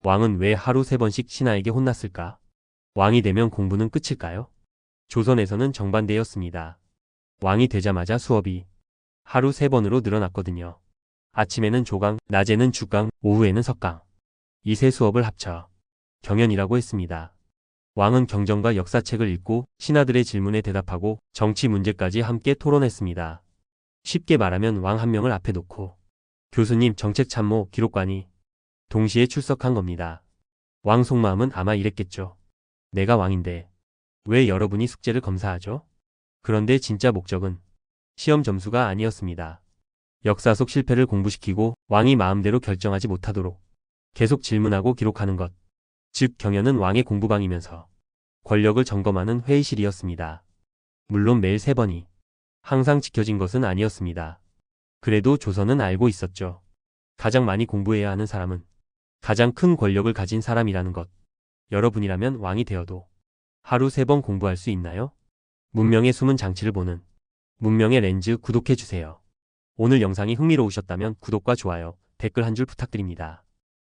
왕은 왜 하루 3번씩 신하에게 혼났을까? 왕이 되면 공부는 끝일까요? 조선에서는 정반대였습니다. 왕이 되자마자 수업이 하루 3번으로 늘어났거든요. 아침에는 조강, 낮에는 주강, 오후에는 석강. 이 세 수업을 합쳐 경연이라고 했습니다. 왕은 경전과 역사책을 읽고 신하들의 질문에 대답하고 정치 문제까지 함께 토론했습니다. 쉽게 말하면 왕 한 명을 앞에 놓고 교수님, 정책 참모, 기록관이 동시에 출석한 겁니다. 왕 속마음은 아마 이랬겠죠. 내가 왕인데 왜 여러분이 숙제를 검사하죠? 그런데 진짜 목적은 시험 점수가 아니었습니다. 역사 속 실패를 공부시키고 왕이 마음대로 결정하지 못하도록 계속 질문하고 기록하는 것. 즉 경연은 왕의 공부방이면서 권력을 점검하는 회의실이었습니다. 물론 매일 3번이 항상 지켜진 것은 아니었습니다. 그래도 조선은 알고 있었죠. 가장 많이 공부해야 하는 사람은 가장 큰 권력을 가진 사람이라는 것. 여러분이라면 왕이 되어도 하루 3번 공부할 수 있나요? 문명의 숨은 장치를 보는 문명의 렌즈 구독해주세요. 오늘 영상이 흥미로우셨다면 구독과 좋아요, 댓글 한 줄 부탁드립니다.